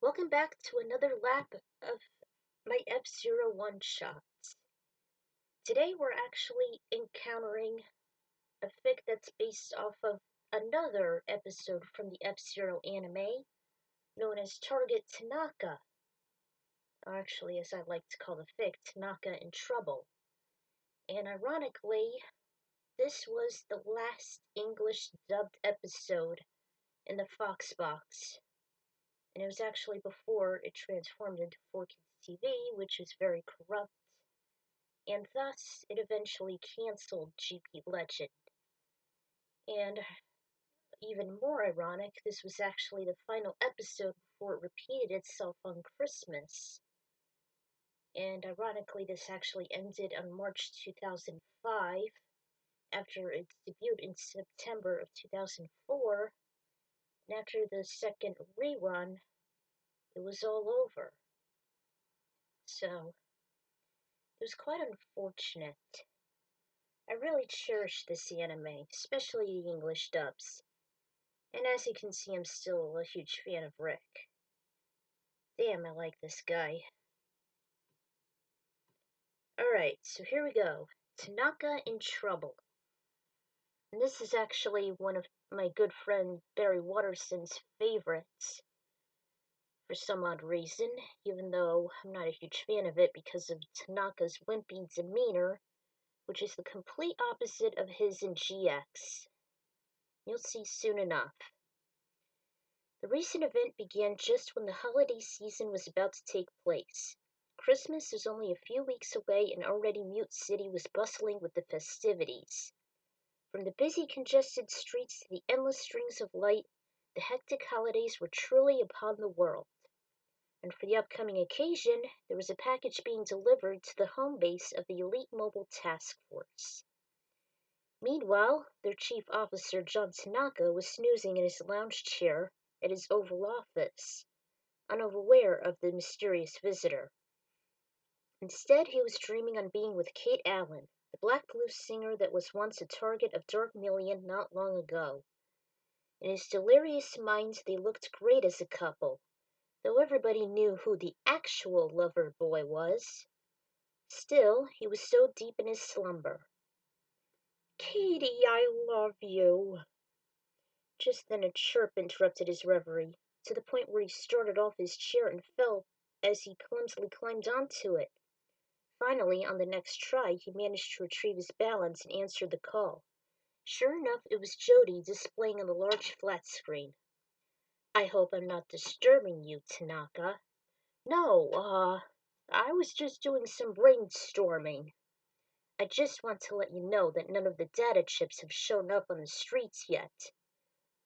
Welcome back to another lap of my F-Zero one-shots. Today we're actually encountering a fic that's based off of another episode from the F-Zero anime, known as Target Tanaka. Or actually, as I like to call the fic, Tanaka in Trouble. And ironically, this was the last English dubbed episode in the Fox box. And it was actually before it transformed into 4Kids TV, which is very corrupt, and thus it eventually cancelled GP Legend. And even more ironic, this was actually the final episode before it repeated itself on Christmas. And ironically, this actually ended on March 2005, after its debut in September of 2004, and after the second rerun, it was all over. So, it was quite unfortunate. I really cherish this anime, especially the English dubs. And as you can see, I'm still a huge fan of Rick. Damn, I like this guy. Alright, so here we go. Tanaka in Trouble. And this is actually one of my good friend Berrywatterson's favorites. For some odd reason, even though I'm not a huge fan of it because of Tanaka's wimpy demeanor, which is the complete opposite of his in GX. You'll see soon enough. The recent event began just when the holiday season was about to take place. Christmas was only a few weeks away and already Mute City was bustling with the festivities. From the busy, congested streets to the endless strings of light, the hectic holidays were truly upon the world. And for the upcoming occasion, there was a package being delivered to the home base of the Elite Mobile Task Force. Meanwhile, their chief officer, John Tanaka, was snoozing in his lounge chair at his Oval Office, unaware of the mysterious visitor. Instead, he was dreaming on being with Kate Allen, the black blue singer that was once a target of Dark Million not long ago. In his delirious mind, they looked great as a couple, though everybody knew who the actual lover boy was. Still, he was so deep in his slumber. "Katie, I love you." Just then a chirp interrupted his reverie, to the point where he started off his chair and fell as he clumsily climbed onto it. Finally, on the next try, he managed to retrieve his balance and answered the call. Sure enough, it was Jody displaying on the large flat screen. "I hope I'm not disturbing you, Tanaka." "No, I was just doing some brainstorming. I just want to let you know that none of the data chips have shown up on the streets yet."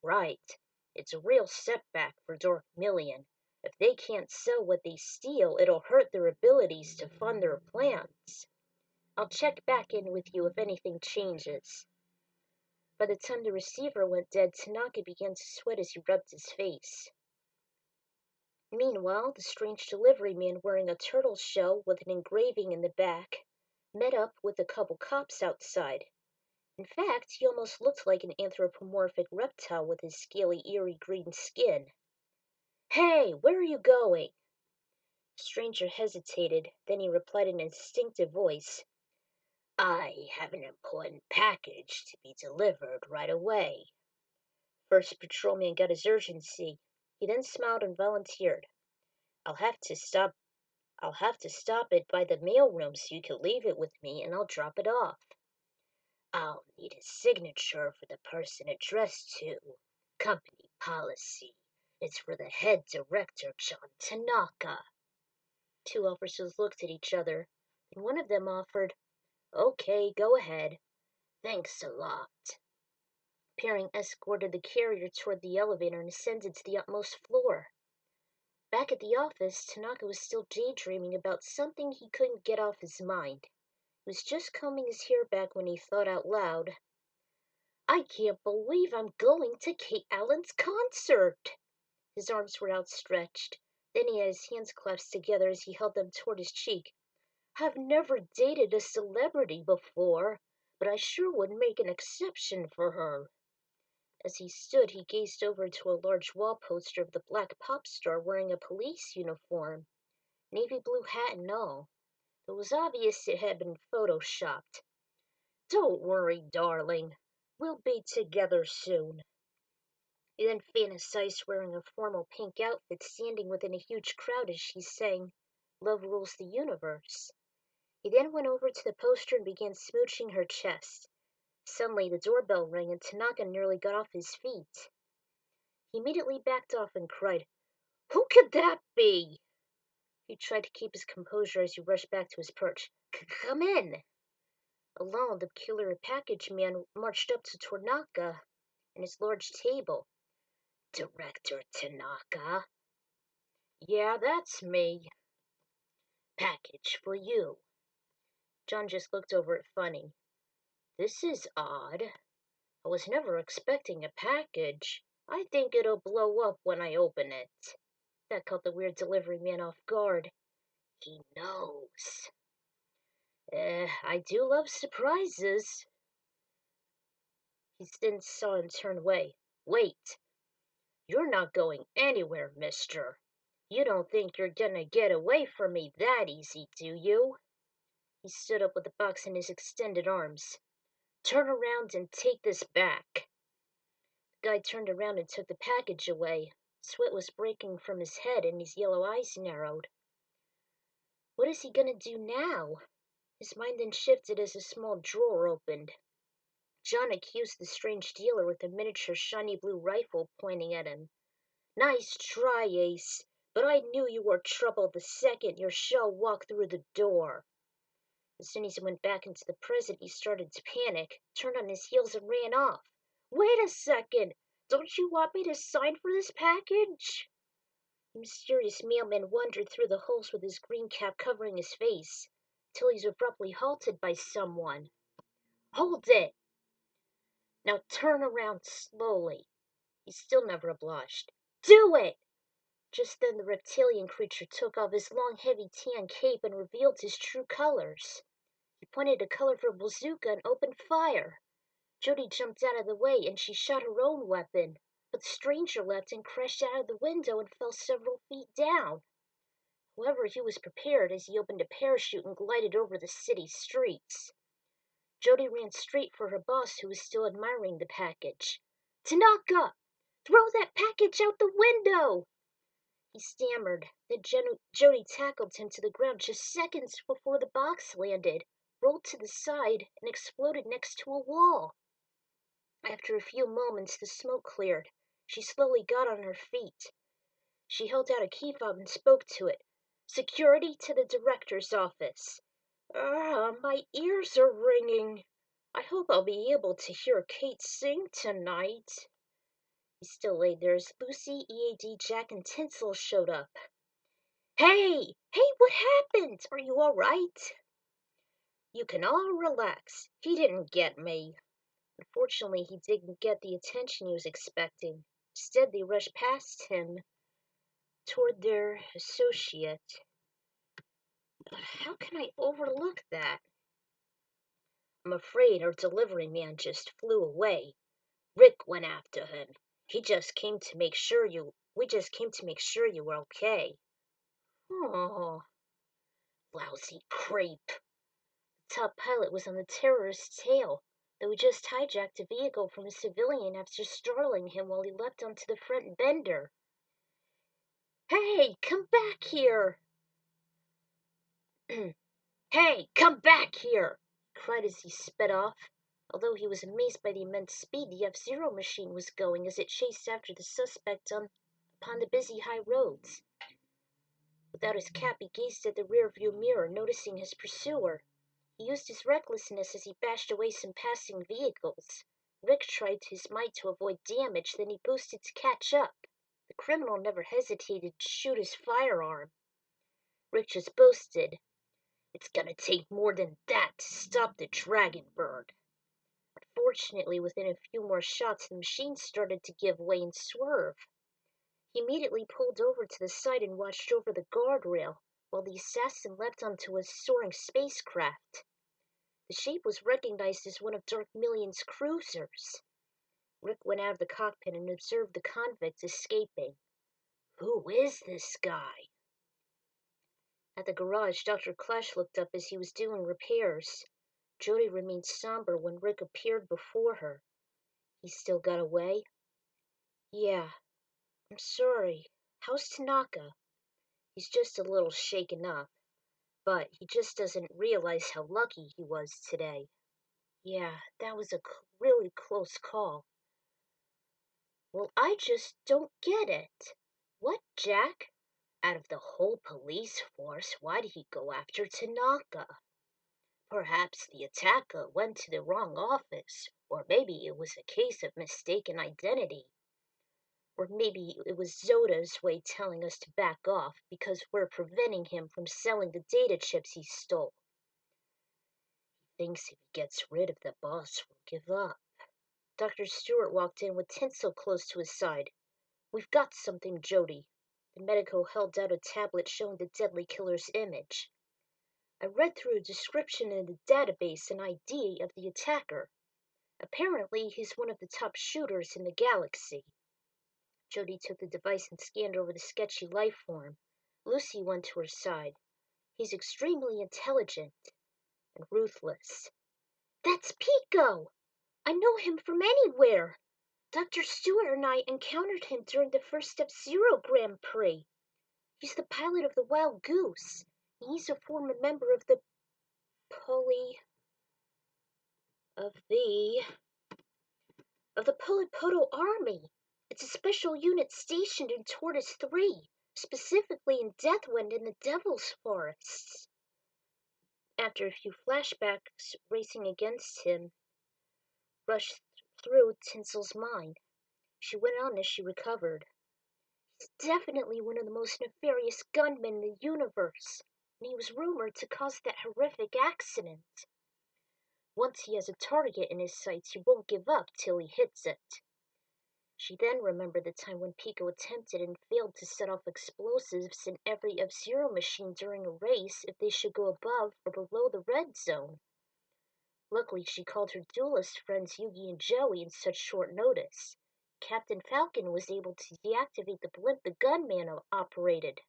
"Right. It's a real setback for Dark Million. If they can't sell what they steal, it'll hurt their abilities to fund their plans. I'll check back in with you if anything changes." By the time the receiver went dead, Tanaka began to sweat as he rubbed his face. Meanwhile, the strange delivery man wearing a turtle shell with an engraving in the back met up with a couple cops outside. In fact, he almost looked like an anthropomorphic reptile with his scaly, eerie green skin. "Hey, where are you going?" The stranger hesitated, then he replied in an instinctive voice, "I have an important package to be delivered right away." First patrolman got his urgency. He then smiled and volunteered, I'll have to stop it by the mailroom so you can leave it with me and I'll drop it off." "I'll need a signature for the person addressed to. Company policy. It's for the head director, John Tanaka." Two officers looked at each other, and one of them offered, "Okay, go ahead." "Thanks a lot." Peering escorted the carrier toward the elevator and ascended to the utmost floor. Back at the office, Tanaka was still daydreaming about something he couldn't get off his mind. He was just combing his hair back when he thought out loud, "I can't believe I'm going to Kate Allen's concert." His arms were outstretched. Then he had his hands clasped together as he held them toward his cheek. "I've never dated a celebrity before, but I sure would make an exception for her." As he stood, he gazed over to a large wall poster of the black pop star wearing a police uniform, navy blue hat and all. It was obvious it had been photoshopped. "Don't worry, darling. We'll be together soon." He then fantasized wearing a formal pink outfit standing within a huge crowd as she sang "Love Rules the Universe." He then went over to the poster and began smooching her chest. Suddenly the doorbell rang and Tanaka nearly got off his feet. He immediately backed off and cried, "Who could that be?" He tried to keep his composure as he rushed back to his perch. "Come in." Alone, the killer package man marched up to Tanaka and his large table. "Director Tanaka?" "Yeah, that's me." "Package for you." John just looked over it funny. "This is odd. I was never expecting a package. I think it'll blow up when I open it." That caught the weird delivery man off guard. He knows. I do love surprises." He then saw him turn away. "Wait. You're not going anywhere, mister. You don't think you're gonna get away from me that easy, do you?" He stood up with the box in his extended arms. "Turn around and take this back." The guy turned around and took the package away. Sweat was breaking from his head and his yellow eyes narrowed. What is he gonna do now? His mind then shifted as a small drawer opened. John accused the strange dealer with a miniature shiny blue rifle pointing at him. "Nice try, Ace, but I knew you were trouble the second your shell walked through the door." As soon as he went back into the present, he started to panic, turned on his heels, and ran off. "Wait a second! Don't you want me to sign for this package?" The mysterious mailman wandered through the holes with his green cap covering his face, till he was abruptly halted by someone. "Hold it! Now turn around slowly." He still never obliged. "Do it!" Just then the reptilian creature took off his long, heavy tan cape and revealed his true colors. He pointed a colorful bazooka and opened fire. Jody jumped out of the way and she shot her own weapon, but the stranger leapt and crashed out of the window and fell several feet down. However, he was prepared as he opened a parachute and glided over the city streets. Jody ran straight for her boss, who was still admiring the package. "Tanaka! Throw that package out the window!" He stammered. Then Jody tackled him to the ground just seconds before the box landed, rolled to the side, and exploded next to a wall. After a few moments, the smoke cleared. She slowly got on her feet. She held out a key fob and spoke to it. "Security to the director's office." My ears are ringing. I hope I'll be able to hear Kate sing tonight." He still lay there as Lucy, EAD, Jack, and Tinsel showed up. Hey, what happened? Are you all right?" "You can all relax. He didn't get me." Unfortunately, he didn't get the attention he was expecting. Instead, they rushed past him toward their associate. How can I overlook that? "I'm afraid our delivery man just flew away. Rick went after him. We just came to make sure you were okay." "Oh, lousy creep." The top pilot was on the terrorist's tail, though he just hijacked a vehicle from a civilian after startling him while he leapt onto the front bender. "Hey, come back here!" "Hey, come back here!" he cried as he sped off, although he was amazed by the immense speed the F-Zero machine was going as it chased after the suspect upon the busy high roads. Without his cap, he gazed at the rear-view mirror, noticing his pursuer. He used his recklessness as he bashed away some passing vehicles. Rick tried his might to avoid damage, then he boosted to catch up. The criminal never hesitated to shoot his firearm. Rick just boasted, "It's gonna take more than that to stop the dragon bird." Unfortunately, within a few more shots, the machine started to give way and swerve. He immediately pulled over to the side and watched over the guardrail, while the assassin leapt onto a soaring spacecraft. The shape was recognized as one of Dark Million's cruisers. Rick went out of the cockpit and observed the convict escaping. Who is this guy? At the garage, Dr. Clash looked up as he was doing repairs. Jody remained somber when Rick appeared before her. He still got away? Yeah, I'm sorry. How's Tanaka? He's just a little shaken up, but he just doesn't realize how lucky he was today. Yeah, that was a really close call. Well, I just don't get it. What, Jack? Out of the whole police force, why did he go after Tanaka? Perhaps the attacker went to the wrong office, or maybe it was a case of mistaken identity. Or maybe it was Zoda's way telling us to back off because we're preventing him from selling the data chips he stole. He thinks if he gets rid of the boss, we'll give up. Dr. Stewart walked in with Tinsel close to his side. We've got something, Jody. The medico held out a tablet showing the deadly killer's image. I read through a description in the database and ID of the attacker. Apparently, he's one of the top shooters in the galaxy. Jody took the device and scanned over the sketchy life form. Lucy went to her side. He's extremely intelligent and ruthless. That's Pico! I know him from anywhere! Dr. Stewart and I encountered him during the first F-Zero Grand Prix. He's the pilot of the Wild Goose. He's a former member of the of the Polypoto Army. It's a special unit stationed in Tortoise 3, specifically in Deathwind and the Devil's Forests. After a few flashbacks racing against him rushed through Tinsel's mind, she went on as she recovered. He's definitely one of the most nefarious gunmen in the universe, and he was rumored to cause that horrific accident. Once he has a target in his sights, he won't give up till he hits it. She then remembered the time when Pico attempted and failed to set off explosives in every F-Zero machine during a race if they should go above or below the red zone. Luckily, she called her duelist friends Yugi and Joey in such short notice. Captain Falcon was able to deactivate the blimp the gunman operated.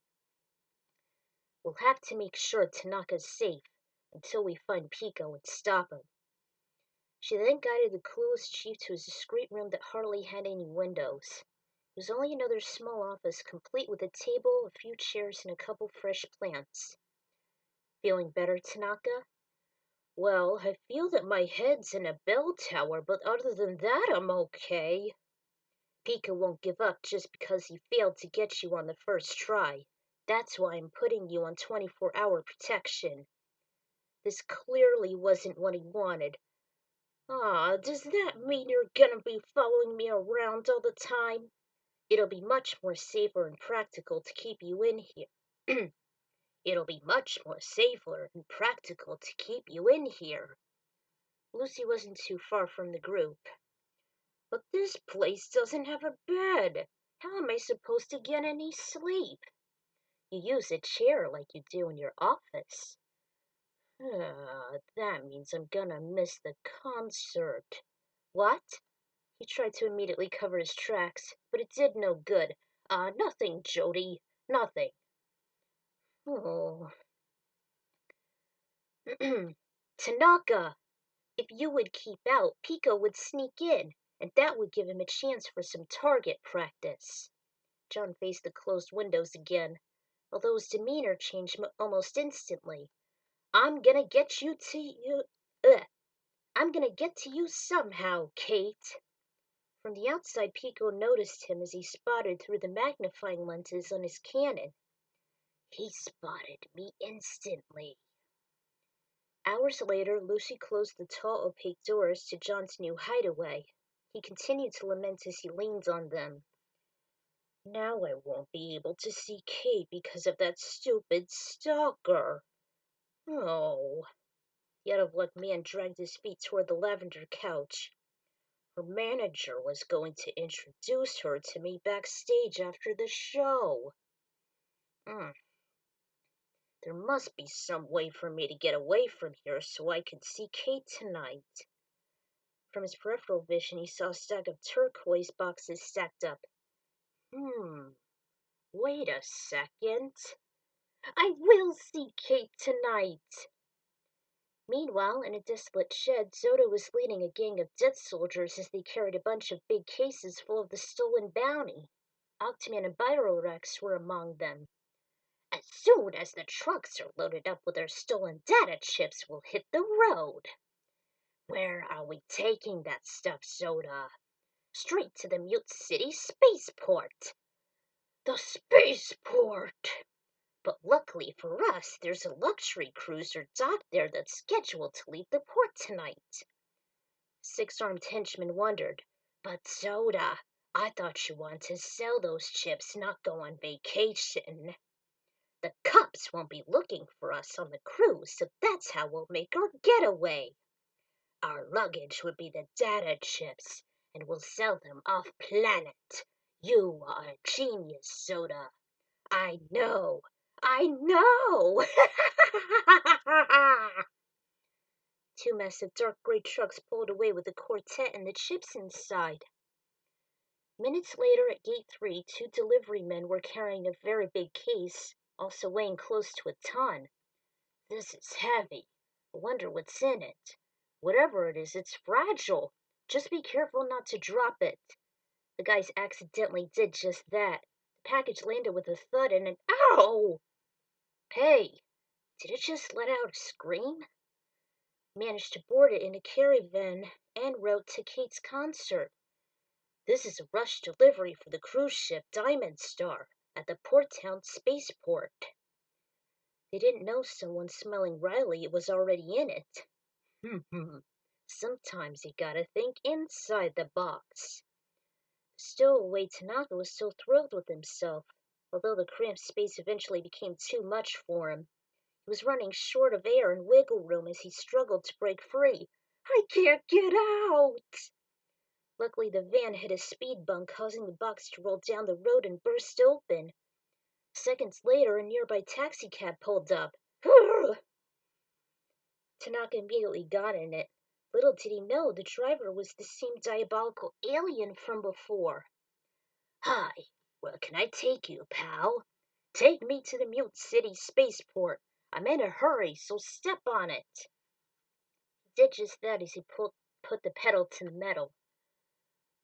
We'll have to make sure Tanaka's safe until we find Pico and stop him. She then guided the clueless chief to his discreet room that hardly had any windows. It was only another small office, complete with a table, a few chairs, and a couple fresh plants. Feeling better, Tanaka? Well, I feel that my head's in a bell tower, but other than that, I'm okay. Pico won't give up just because he failed to get you on the first try. That's why I'm putting you on 24-hour protection. This clearly wasn't what he wanted. Does that mean you're gonna be following me around all the time? It'll be much more safer and practical to keep you in here. It'll be much more safer and practical to keep you in here. Lucy wasn't too far from the group. But this place doesn't have a bed. How am I supposed to get any sleep? You use a chair like you do in your office. That means I'm gonna miss the concert. What? He tried to immediately cover his tracks, but it did no good. Nothing, Jody. Nothing. Oh. Tanaka! If you would keep out, Pico would sneak in, and that would give him a chance for some target practice. John faced the closed windows again, although his demeanor changed almost instantly. I'm gonna get to you somehow, Kate. From the outside, Pico noticed him as he spotted through the magnifying lenses on his cannon. He spotted me instantly. Hours later, Lucy closed the tall, opaque doors to John's new hideaway. He continued to lament as he leaned on them. Now I won't be able to see Kate because of that stupid stalker. Oh. The out-of-luck man dragged his feet toward the lavender couch. Her manager was going to introduce her to me backstage after the show. There must be some way for me to get away from here so I can see Kate tonight. From his peripheral vision, he saw a stack of turquoise boxes stacked up. Wait a second. I will see Kate tonight. Meanwhile, in a desolate shed, Zoda was leading a gang of death soldiers as they carried a bunch of big cases full of the stolen bounty. Octaman and Rex were among them. As soon as the trucks are loaded up with our stolen data chips, we'll hit the road. Where are we taking that stuff, Zoda? Straight to the Mute City spaceport. The spaceport! But luckily for us, there's a luxury cruiser docked there that's scheduled to leave the port tonight. Six-armed henchman wondered, but Zoda, I thought you wanted to sell those chips, not go on vacation. The cops won't be looking for us on the cruise, so that's how we'll make our getaway. Our luggage would be the data chips, and we'll sell them off-planet. You are a genius, Zoda. I know! Two massive dark gray trucks pulled away with the quartet and the chips inside. Minutes later, at Gate 3, two delivery men were carrying a very big case, also weighing close to a ton. This is heavy. I wonder what's in it. Whatever it is, it's fragile. Just be careful not to drop it. The guys accidentally did just that. The package landed with a thud and an ow! Hey, did it just let out a scream? Managed to board it in a caravan en route to Kate's concert. This is a rush delivery for the cruise ship Diamond Star at the Port Town spaceport. They didn't know someone smelling Riley was already in it. Sometimes you gotta think inside the box. The stowaway Tanaka was still thrilled with himself, although the cramped space eventually became too much for him. He was running short of air and wiggle room as he struggled to break free. I can't get out! Luckily, the van hit a speed bump, causing the box to roll down the road and burst open. Seconds later, a nearby taxicab pulled up. Tanaka immediately got in it. Little did he know the driver was the same diabolical alien from before. Hi, where can I take you, pal? Take me to the Mute City spaceport. I'm in a hurry, so step on it. He did just that as he put the pedal to the metal.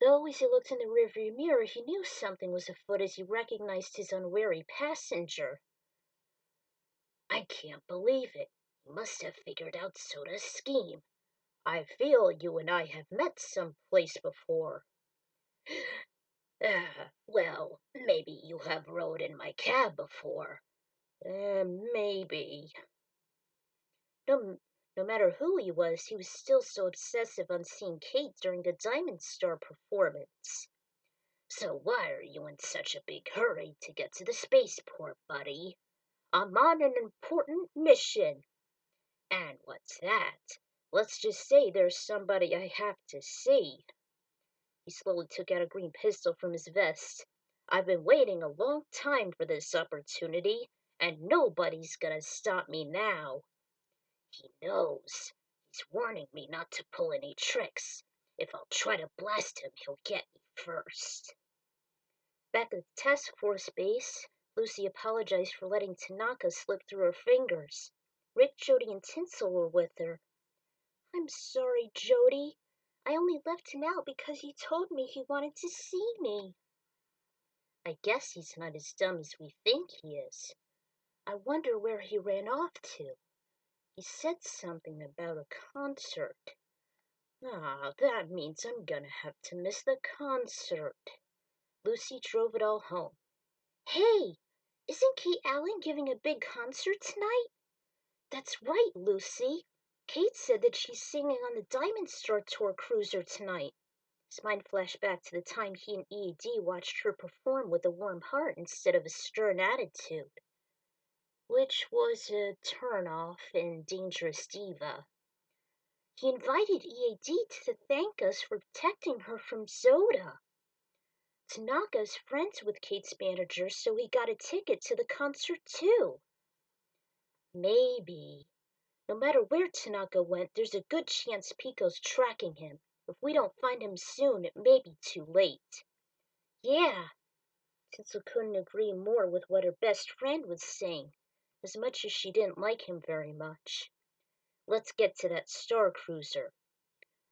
Though, as he looked in the rearview mirror, he knew something was afoot as he recognized his unwary passenger. I can't believe it. He must have figured out Soda's scheme. I feel you and I have met someplace before. Well, maybe you have rode in my cab before. Maybe. No matter who he was still so obsessive on seeing Kate during the Diamond Star performance. So why are you in such a big hurry to get to the spaceport, buddy? I'm on an important mission. And what's that? Let's just say there's somebody I have to see. He slowly took out a green pistol from his vest. I've been waiting a long time for this opportunity, and nobody's gonna stop me now. He knows. He's warning me not to pull any tricks. If I'll try to blast him, he'll get me first. Back at the task force base, Lucy apologized for letting Tanaka slip through her fingers. Rick, Jody, and Tinsel were with her. I'm sorry, Jody. I only left him out because he told me he wanted to see me. I guess he's not as dumb as we think he is. I wonder where he ran off to. He said something about a concert. That means I'm gonna have to miss the concert. Lucy drove it all home. Hey, isn't Kate Allen giving a big concert tonight? That's right, Lucy. Kate said that she's singing on the Diamond Star Tour cruiser tonight. His mind flashed back to the time he and EAD watched her perform with a warm heart instead of a stern attitude, which was a turn-off in Dangerous Diva. He invited EAD to thank us for protecting her from Zoda. Tanaka's friends with Kate's manager, so he got a ticket to the concert too. Maybe. No matter where Tanaka went, there's a good chance Pico's tracking him. If we don't find him soon, it may be too late." "Yeah." Tinsel couldn't agree more with what her best friend was saying, as much as she didn't like him very much. "Let's get to that star cruiser.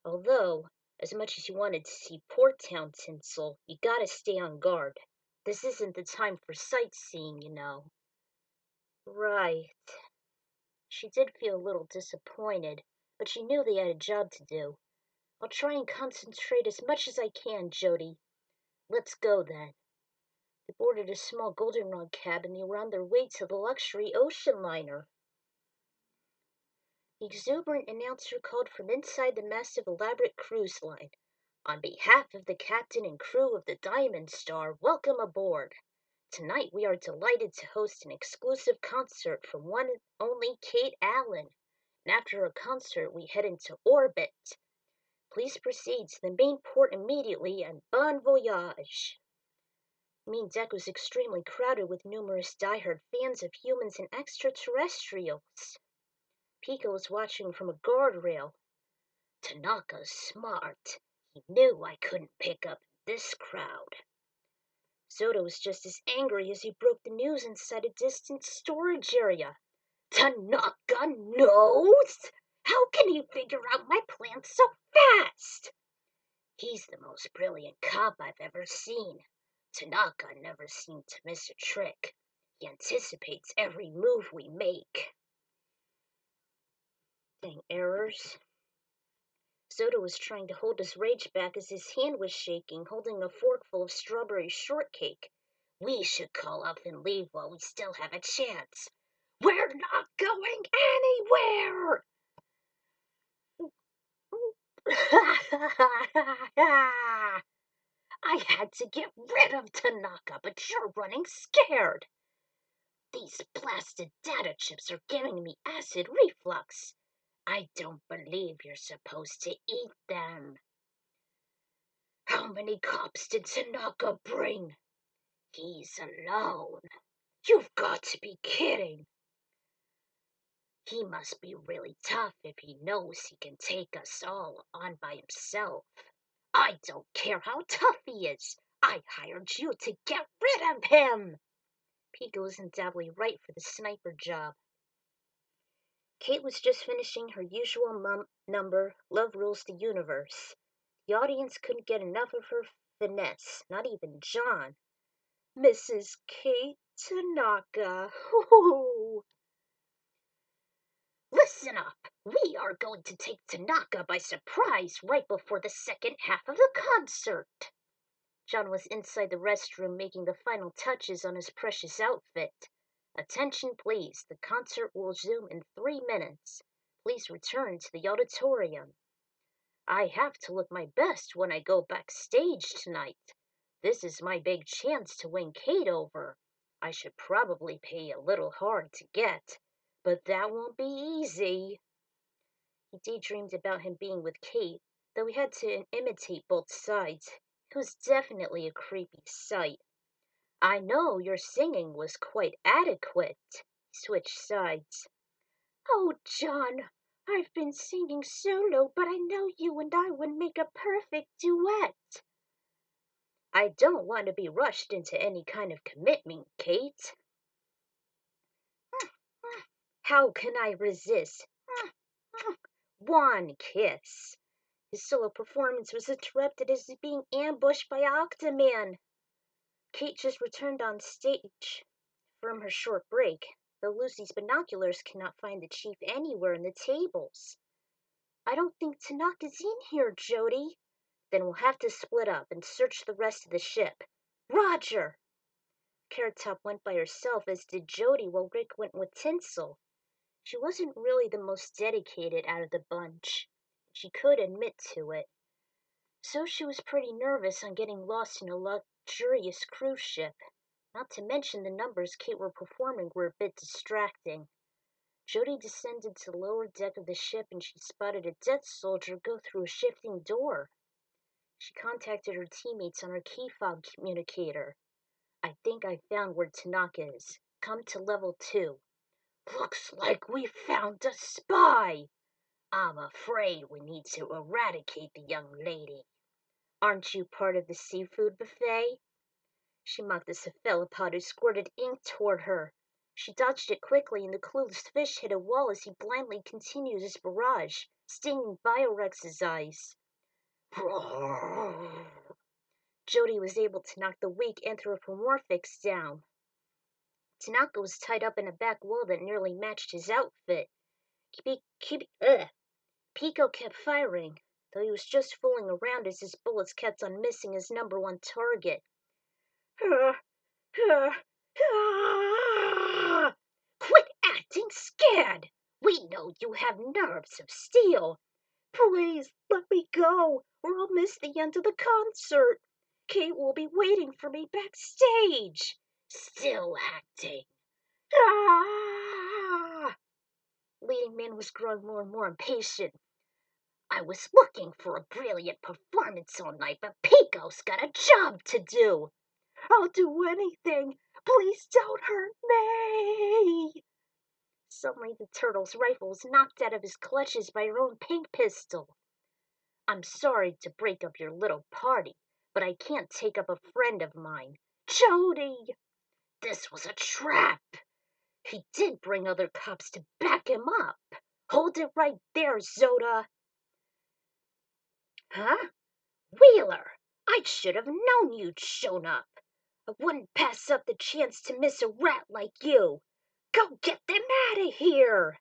Although, as much as you wanted to see Port Town, Tinsel, you gotta stay on guard. This isn't the time for sightseeing, you know." "Right." She did feel a little disappointed, but she knew they had a job to do. "I'll try and concentrate as much as I can, Jody. Let's go, then." They boarded a small goldenrod cab and they were on their way to the luxury ocean liner. The exuberant announcer called from inside the massive elaborate cruise line. "On behalf of the captain and crew of the Diamond Star, welcome aboard. Tonight we are delighted to host an exclusive concert from one and only Kate Allen. And after a concert we head into orbit. Please proceed to the main port immediately and bon voyage." The main deck was extremely crowded with numerous diehard fans of humans and extraterrestrials. Pico was watching from a guardrail. "Tanaka's smart. He knew I couldn't pick up this crowd." Zoda was just as angry as he broke the news inside a distant storage area. "Tanaka knows? How can he figure out my plans so fast?" "He's the most brilliant cop I've ever seen. Tanaka never seemed to miss a trick. He anticipates every move we make." Dang errors. Zoda was trying to hold his rage back as his hand was shaking, holding a forkful of strawberry shortcake. "We should call off and leave while we still have a chance." "We're not going anywhere!" "I had to get rid of Tanaka, but you're running scared." "These blasted data chips are giving me acid reflux." "I don't believe you're supposed to eat them." "How many cops did Tanaka bring?" "He's alone." "You've got to be kidding." "He must be really tough if he knows he can take us all on by himself." "I don't care how tough he is. I hired you to get rid of him." Pico was undoubtedly right for the sniper job. Kate was just finishing her usual number, Love Rules the Universe. The audience couldn't get enough of her finesse, not even John. "Mrs. Kate Tanaka. Hoo-hoo." "Listen up! We are going to take Tanaka by surprise right before the second half of the concert." John was inside the restroom making the final touches on his precious outfit. "Attention, please. The concert will resume in 3 minutes. Please return to the auditorium." "I have to look my best when I go backstage tonight. This is my big chance to win Kate over. I should probably pay a little hard to get, but that won't be easy." He daydreamed about him being with Kate, though he had to imitate both sides. It was definitely a creepy sight. "I know your singing was quite adequate." He switched sides. "Oh, John, I've been singing solo, but I know you and I would make a perfect duet." "I don't want to be rushed into any kind of commitment, Kate." "How can I resist? One kiss." His solo performance was interrupted as he's being ambushed by Octaman. Kate just returned on stage from her short break, though Lucy's binoculars cannot find the chief anywhere in the tables. "I don't think Tanaka's in here, Jody." "Then we'll have to split up and search the rest of the ship." "Roger." Carrot Top went by herself, as did Jody, while Rick went with Tinsel. She wasn't really the most dedicated out of the bunch. She could admit to it. So she was pretty nervous on getting lost in a luxurious cruise ship. Not to mention the numbers Kate were performing were a bit distracting. Jody descended to the lower deck of the ship and she spotted a death soldier go through a shifting door. She contacted her teammates on her key fob communicator. "I think I found where Tanaka is. Come to level 2. "Looks like we found a spy." I'm afraid we need to eradicate the young lady. Aren't you part of the seafood buffet? She mocked the cephalopod who squirted ink toward her. She dodged it quickly, and the clueless fish hit a wall as he blindly continued his barrage, stinging Biorex's eyes. Jody was able to knock the weak anthropomorphics down. Tanaka was tied up in a back wall that nearly matched his outfit. Pico kept firing, though he was just fooling around as his bullets kept on missing his number one target. Quit acting scared! We know you have nerves of steel. Please, let me go, or I'll miss the end of the concert. Kate will be waiting for me backstage. Still acting. Leading man was growing more and more impatient. I was looking for a brilliant performance all night, but Pico's got a job to do. I'll do anything. Please don't hurt me. Suddenly the turtle's rifle was knocked out of his clutches by her own pink pistol. I'm sorry to break up your little party, but I can't take up a friend of mine. Jody! This was a trap. He did bring other cops to back him up. Hold it right there, Zoda. Huh? Wheeler! I should have known you'd shown up. I wouldn't pass up the chance to miss a rat like you. Go get them out of here!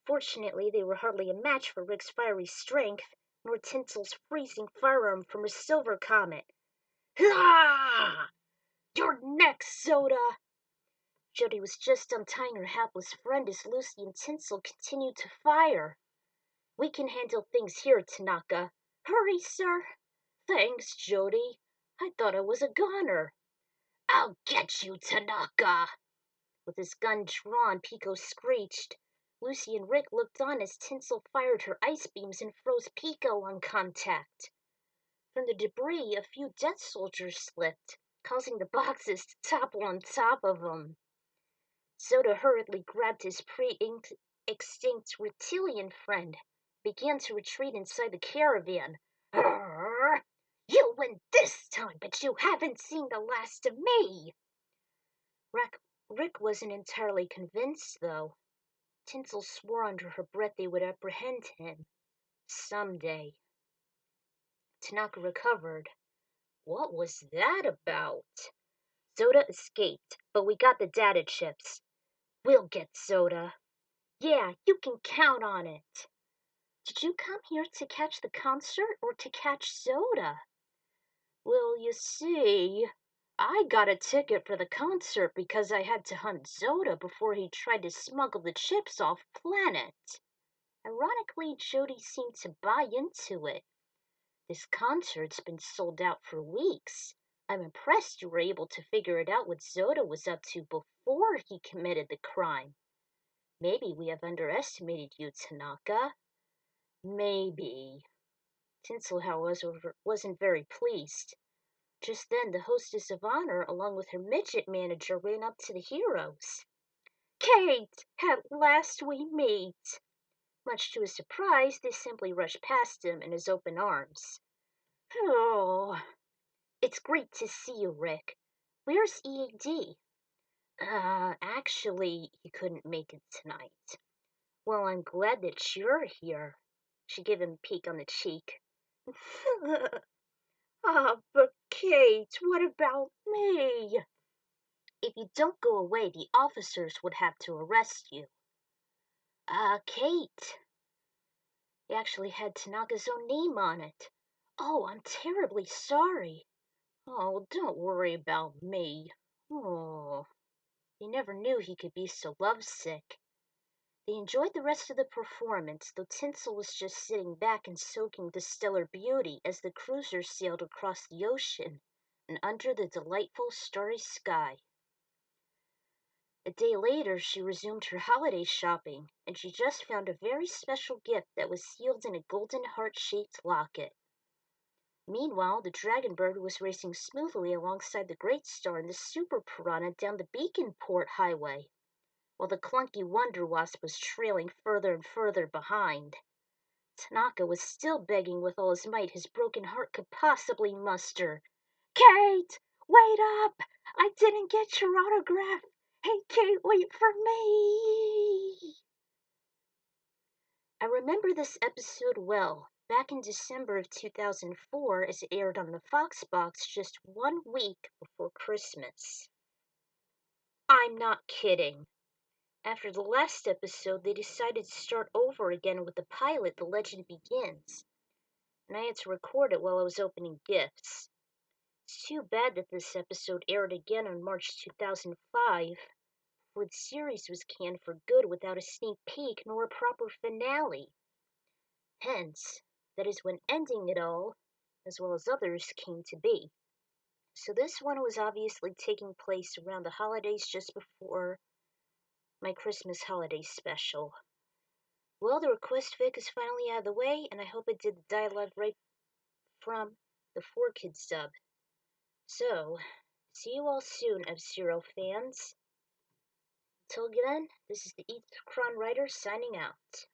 Fortunately, they were hardly a match for Rick's fiery strength, nor Tinsel's freezing firearm from her silver comet. Ah! You're next, Zoda! Jody was just untying her hapless friend as Lucy and Tinsel continued to fire. We can handle things here, Tanaka. Hurry, sir. Thanks, Jody. I thought I was a goner. I'll get you, Tanaka. With his gun drawn, Pico screeched. Lucy and Rick looked on as Tinsel fired her ice beams and froze Pico on contact. From the debris, a few dead soldiers slipped, causing the boxes to topple on top of them. Zoda hurriedly grabbed his pre-extinct reptilian friend, began to retreat inside the caravan. Arrgh! You'll win this time, but you haven't seen the last of me! Rick wasn't entirely convinced, though. Tinsel swore under her breath they would apprehend him. Someday. Tanaka recovered. What was that about? Zoda escaped, but we got the data chips. We'll get Zoda. Yeah, you can count on it. Did you come here to catch the concert or to catch Zoda? Well, you see, I got a ticket for the concert because I had to hunt Zoda before he tried to smuggle the chips off planet. Ironically, Jody seemed to buy into it. This concert's been sold out for weeks. I'm impressed you were able to figure it out what Zoda was up to before he committed the crime. Maybe we have underestimated you, Tanaka. Maybe. Tinsel, however, wasn't very pleased. Just then, the hostess of honor, along with her midget manager, ran up to the heroes. Kate! At last we meet! Much to his surprise, they simply rushed past him in his open arms. Oh, it's great to see you, Rick. Where's EAD? Actually, he couldn't make it tonight. Well, I'm glad that you're here. She gave him a peek on the cheek. But Kate, what about me? If you don't go away, the officers would have to arrest you. Kate. He actually had Tanaka's own name on it. Oh, I'm terribly sorry. Oh, don't worry about me. Oh. They never knew he could be so lovesick. They enjoyed the rest of the performance, though Tinsel was just sitting back and soaking the stellar beauty as the cruiser sailed across the ocean and under the delightful starry sky. A day later, she resumed her holiday shopping, and she just found a very special gift that was sealed in a golden heart-shaped locket. Meanwhile, the Dragon Bird was racing smoothly alongside the Great Star and the Super Piranha down the Beacon Port Highway, while the clunky Wonder Wasp was trailing further and further behind. Tanaka was still begging with all his might his broken heart could possibly muster. Kate, wait up! I didn't get your autograph! Hey, Kate, wait for me! I remember this episode well, back in December of 2004 as it aired on the Fox box just 1 week before Christmas. I'm not kidding. After the last episode, they decided to start over again with the pilot The Legend Begins, and I had to record it while I was opening gifts. It's too bad that this episode aired again on March 2005, before the series was canned for good without a sneak peek nor a proper finale. Hence, that is when ending it all, as well as others, came to be. So this one was obviously taking place around the holidays just before my Christmas holiday special. Well, the request fic is finally out of the way, and I hope I did the dialogue right from the 4Kids dub. So, see you all soon, F-Zero fans. Until then, this is the Ethron Writer signing out.